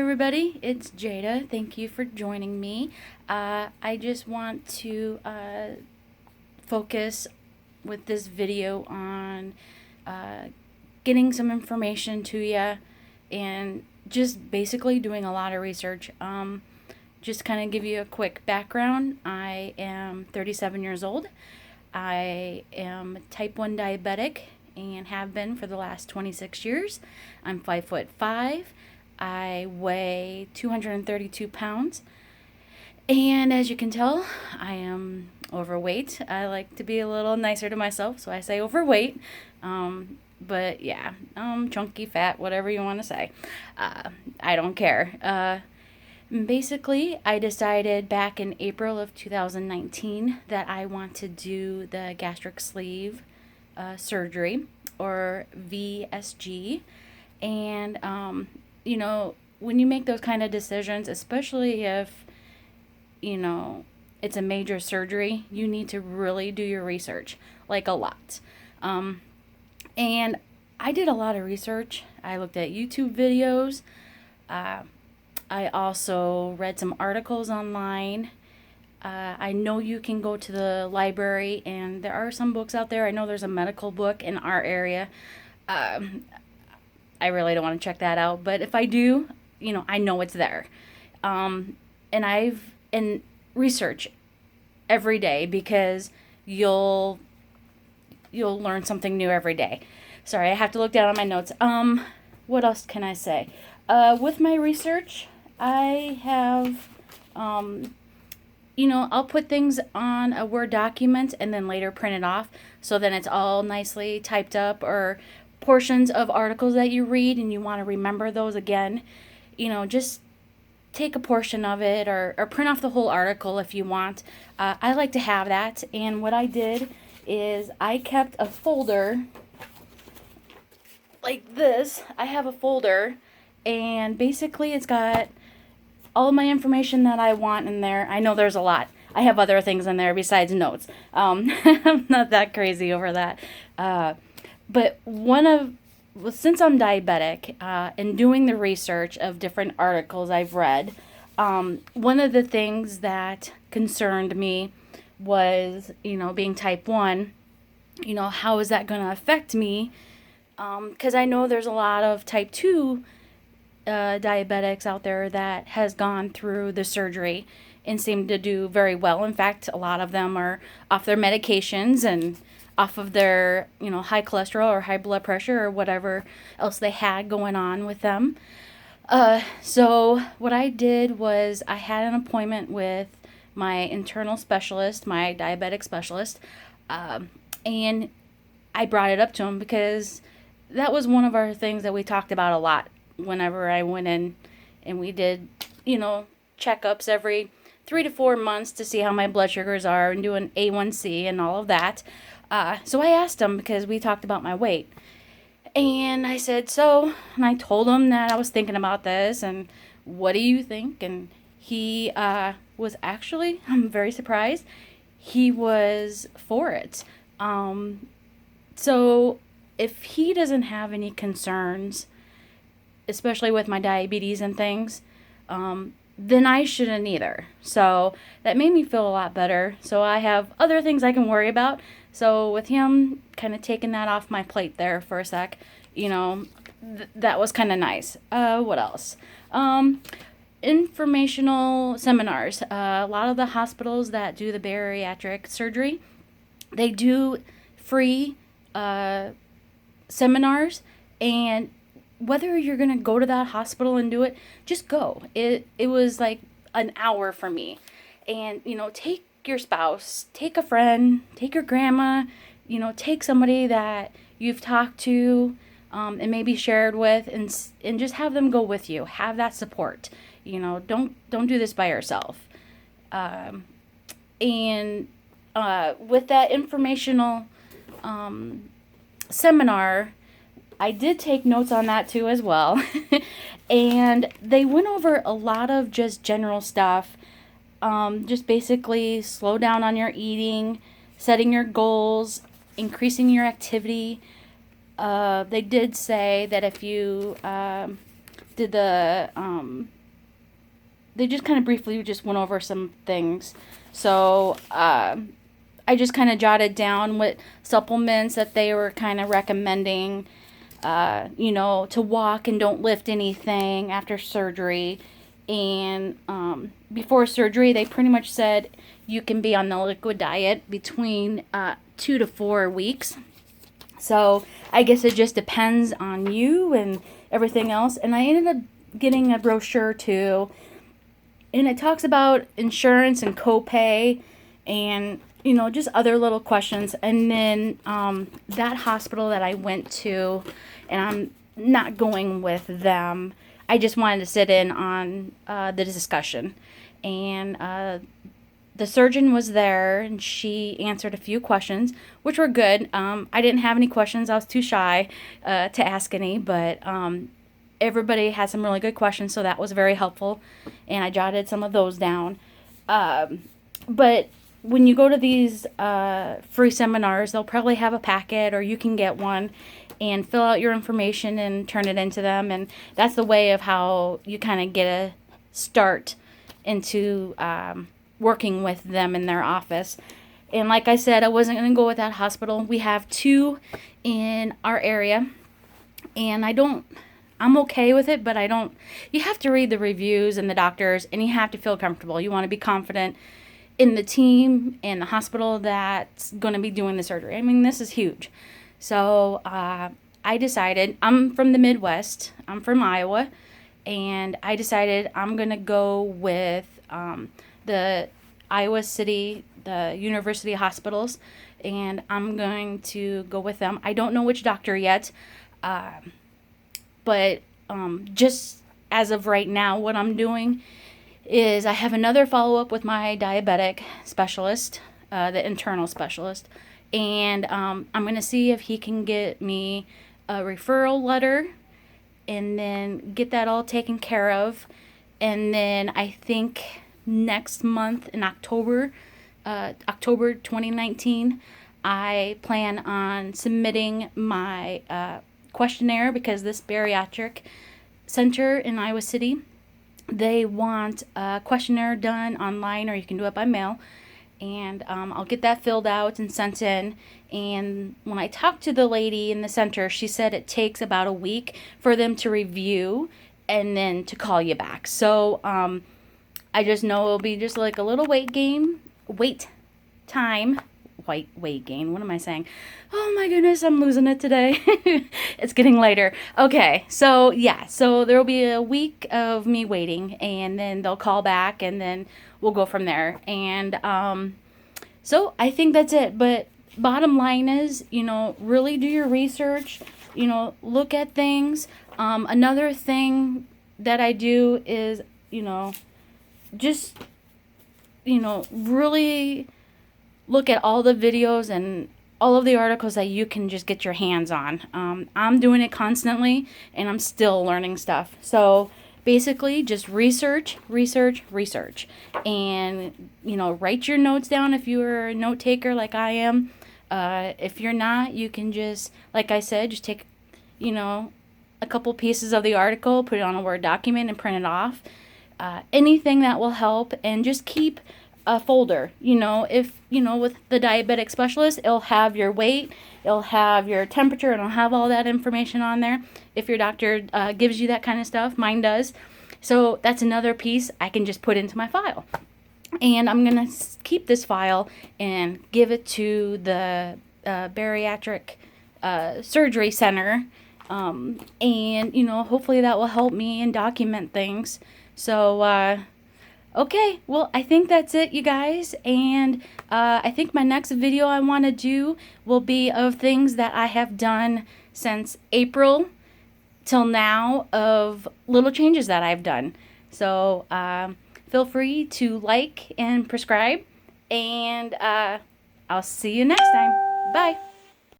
everybody, it's Jada. Thank you for joining me. I just want to focus with this video on uh, getting some information to you and just basically doing a lot of research. Just kind of give you a quick background. I am 37 years old. I am type 1 diabetic and have been for the last 26 years. I'm 5'5". I weigh 232 pounds. And as you can tell, I am overweight. I like to be a little nicer to myself, so I say overweight. But yeah, chunky, fat, whatever you want to say. I don't care. Basically, I decided back in April of 2019 that I want to do the gastric sleeve surgery, or VSG. And, when you make those kind of decisions, especially if, it's a major surgery, you need to really do your research, like a lot. And I did a lot of research. I looked at YouTube videos. I also read some articles online. I know you can go to the library, and there are some books out there. I know there's a medical book in our area. I really don't want to check that out, but if I do, I know it's there. And I've research every day, because you'll learn something new every day. Sorry, I have to look down on my notes. What else can I say? With my research, I have, I'll put things on a Word document and then later print it off. So then it's all nicely typed up, or portions of articles that you read and you want to remember those again. Just take a portion of it, or print off the whole article if you want. I like to have that. And what I did is I kept a folder like this. I have a folder, and basically it's got all of my information that I want in there. I know there's a lot. I have other things in there besides notes. I'm not that crazy over that. But since I'm diabetic, and doing the research of different articles I've read, one of the things that concerned me was, being type 1, how is that going to affect me? Because I know there's a lot of type 2 diabetics out there that has gone through the surgery and seem to do very well. In fact, a lot of them are off their medications and off of their, high cholesterol or high blood pressure or whatever else they had going on with them. So what I did was I had an appointment with my internal specialist, my diabetic specialist, and I brought it up to him because that was one of our things that we talked about a lot whenever I went in, and we did, checkups every 3 to 4 months to see how my blood sugars are and do an A1C and all of that. So I asked him, because we talked about my weight, and I said, and I told him that I was thinking about this, and what do you think? And he was actually, I'm very surprised, he was for it. So if he doesn't have any concerns, especially with my diabetes and things, then I shouldn't either. So that made me feel a lot better. So I have other things I can worry about. So with him kind of taking that off my plate there for a sec, that was kind of nice. What else? Informational seminars. A lot of the hospitals that do the bariatric surgery, they do free seminars, and whether you're going to go to that hospital and do it, just go. It was like an hour for me. And, take your spouse, take a friend, take your grandma, take somebody that you've talked to and maybe shared with, and just have them go with you. Have that support. Don't do this by yourself. And with that informational seminar, I did take notes on that too as well. And they went over a lot of just general stuff. Just basically slow down on your eating, setting your goals, increasing your activity. They did say that if you did they just kind of briefly just went over some things. So I just kind of jotted down what supplements that they were kind of recommending, to walk and don't lift anything after surgery. And before surgery, they pretty much said you can be on the liquid diet between 2 to 4 weeks. So I guess it just depends on you and everything else. And I ended up getting a brochure too. And it talks about insurance and copay and, just other little questions. And then that hospital that I went to, and I'm not going with them, I just wanted to sit in on the discussion. And the surgeon was there, and she answered a few questions, which were good. I didn't have any questions. I was too shy to ask any, but everybody had some really good questions, so that was very helpful, and I jotted some of those down. But when you go to these free seminars, they'll probably have a packet, or you can get one and fill out your information and turn it into them, and that's the way of how you kind of get a start into working with them in their office. And like I said, I wasn't going to go with that hospital. We have 2 in our area, and I'm okay with it, but you have to read the reviews and the doctors, and you have to feel comfortable. You want to be confident in the team and the hospital that's going to be doing the surgery. I mean, this is huge. So I decided, I'm from the Midwest, I'm from Iowa, and I decided I'm going to go with the Iowa City, the university hospitals, and I'm going to go with them. I don't know which doctor yet, but just as of right now, what I'm doing is I have another follow-up with my diabetic specialist, the internal specialist, and I'm going to see if he can get me a referral letter and then get that all taken care of. And then I think next month in October 2019, I plan on submitting my questionnaire, because this bariatric center in Iowa City, they want a questionnaire done online, or you can do it by mail. And I'll get that filled out and sent in. And when I talked to the lady in the center, she said it takes about a week for them to review and then to call you back. So I just know it'll be just like a little weight gain, weight gain. What am I saying? Oh my goodness, I'm losing it today. It's getting later. Okay, so yeah, so there will be a week of me waiting, and then they'll call back, and then we'll go from there. And so I think that's it. But bottom line is, really do your research, look at things. Another thing that I do is, just, really look at all the videos and all of the articles that you can just get your hands on. I'm doing it constantly, and I'm still learning stuff. So basically, just research, and, write your notes down if you're a note taker like I am. If you're not, you can just, like I said, just take, a couple pieces of the article, put it on a Word document, and print it off. Anything that will help, and just keep a folder. If with the diabetic specialist, it'll have your weight, it'll have your temperature, and it'll have all that information on there. If your doctor gives you that kind of stuff, mine does. So that's another piece I can just put into my file. And I'm gonna keep this file and give it to the bariatric surgery center, and hopefully that will help me and document things. So okay, well, I think that's it, you guys. And I think my next video I want to do will be of things that I have done since April till now, of little changes that I've done. So feel free to like and subscribe, and I'll see you next time. Bye.